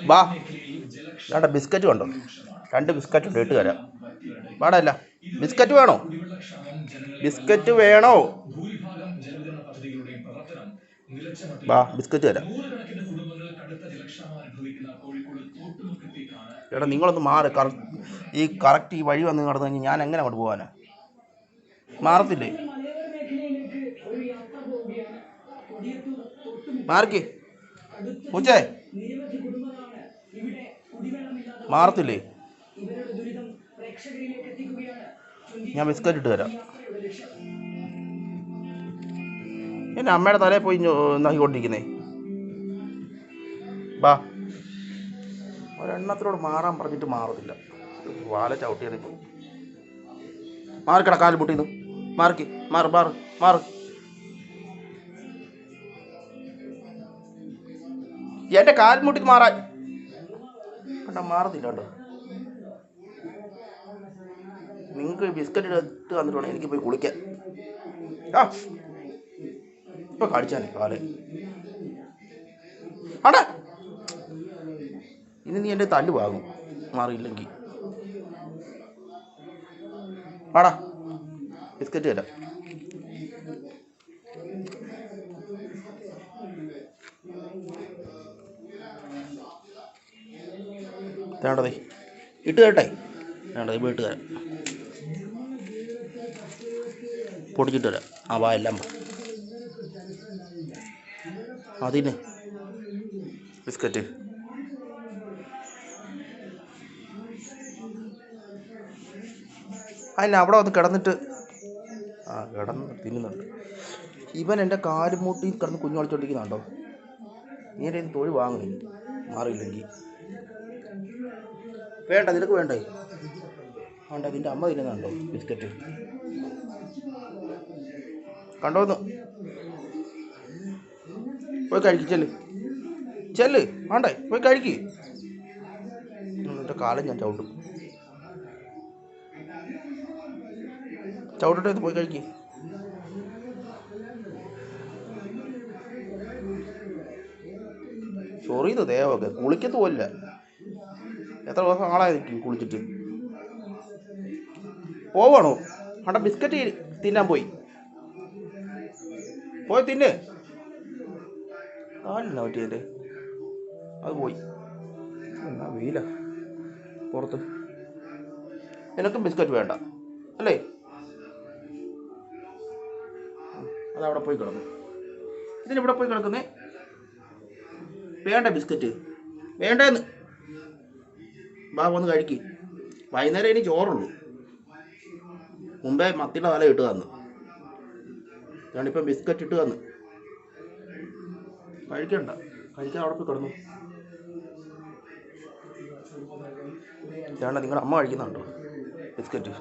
വാ, വേണ്ട ബിസ്ക്കറ്റ് കണ്ടോ? 2 ബിസ്ക്കറ്റ് ഉണ്ട്, ഇട്ട് തരാം. വേണമല്ല ബിസ്ക്കറ്റ് വേണോ? ബിസ്ക്കറ്റ് വേണോ? വാ, ബിസ്ക്കറ്റ് തരാം. എടാ നിങ്ങളൊന്ന് മാറി. ഈ കറക്റ്റ് ഈ വഴി വന്ന് നടന്നു കഴിഞ്ഞാൽ ഞാൻ എങ്ങനെ അങ്ങോട്ട് പോകാനാ? മാറത്തില്ലേ? മാറിക്ക് പൂച്ചേ, മാറത്തില്ലേ? ഞാൻ ബിസ്ക്കറ്റ് ഇട്ട് തരാം. എന്നെ അമ്മയുടെ തലയിൽ പോയി നോക്കിക്കൊണ്ടിരിക്കുന്നേ. വാ, ഒരെണ്ണത്തിനോട് മാറാൻ പറഞ്ഞിട്ട് മാറത്തില്ല. വാല ചവിട്ടിയാണ്. മാറിക്കട, കാല് മുട്ടിന്ന് മാറിക്ക്. മാറ് മാറ് മാറ്. എൻ്റെ കാല് മുട്ടിന്ന് മാറാൻ കണ്ടാ മാറത്തില്ല കേട്ടോ. നിങ്ങൾക്ക് ബിസ്ക്കറ്റ് എടുത്ത് വന്നിട്ട് വേണം എനിക്ക് പോയി കുളിക്കാൻ. ആ ഇപ്പം കടിച്ചാൽ കാല് ആടാ. ഇനി നീ എൻ്റെ തല്ല് വാങ്ങും മാറിയില്ലെങ്കിൽ. ആടാ, ബിസ്ക്കറ്റ് തരാം. വേണ്ടതേ ഇട്ട് തരട്ടെ? വേണ്ടത് ഇപ്പോൾ ഇട്ട് തരാം. പൊടിച്ചിട്ട് തരാം. ആ വാ, എല്ലാം അതിന് ബിസ്ക്കറ്റ്. അതിന് അവിടെ വന്ന് കിടന്നിട്ട് കിടന്ന് തിന്നുന്നുണ്ട്. ഇവൻ എൻ്റെ കാലുമൂട്ടി കിടന്ന് കുഞ്ഞു കളിച്ചോണ്ടിരിക്കുന്നുണ്ടോ? നീ എൻ്റെ തൊഴിൽ വാങ്ങണേ മാറിയില്ലെങ്കിൽ. വേണ്ട, നിനക്ക് വേണ്ടേ? വേണ്ട, നിൻ്റെ അമ്മ തിന്നുന്നുണ്ടോ ബിസ്ക്കറ്റ്? കണ്ടോന്ന് പോയി കഴിക്ക്. ചെല്ല് വേണ്ടേ, പോയി കഴിക്ക്. എൻ്റെ കാലം ഞാൻ ചവിട്ടിട്ട് പോയി കഴിക്ക്. ചൊറിയുന്നു ദേവമൊക്കെ. കുളിക്കത്ത് പോലില്ല. എത്ര ദിവസം ആളായിരിക്കും കുളിച്ചിട്ട്. പോവാണോ? അവിടെ ബിസ്ക്കറ്റ് തിന്നാൻ പോയി തിന്ന്. കാലിനാ പറ്റിയല്ലേ? അത് പോയി. എന്നാ വെയില പുറത്ത്. നിനക്കും ബിസ്ക്കറ്റ് വേണ്ട അല്ലേ? അതവിടെ പോയി കിടന്നു. ഇതിനിവിടെ പോയി കിടക്കുന്നേ. വേണ്ട ബിസ്ക്കറ്റ് വേണ്ടെന്ന്. ബാ, വന്ന് കഴിക്ക്. വൈകുന്നേരം ഇനി ചോറുള്ളൂ. മുമ്പേ മത്തിയുടെ തല ഇട്ട് തന്നു. ഞാനിപ്പം ബിസ്ക്കറ്റ് ഇട്ട് തന്നു. കഴിക്കണ്ട, കഴിക്കാൻ അവിടെ പോയി കിടന്നു. ചേട്ടാ, നിങ്ങളുടെ അമ്മ കഴിക്കുന്നുണ്ടോ ബിസ്ക്കറ്റ്?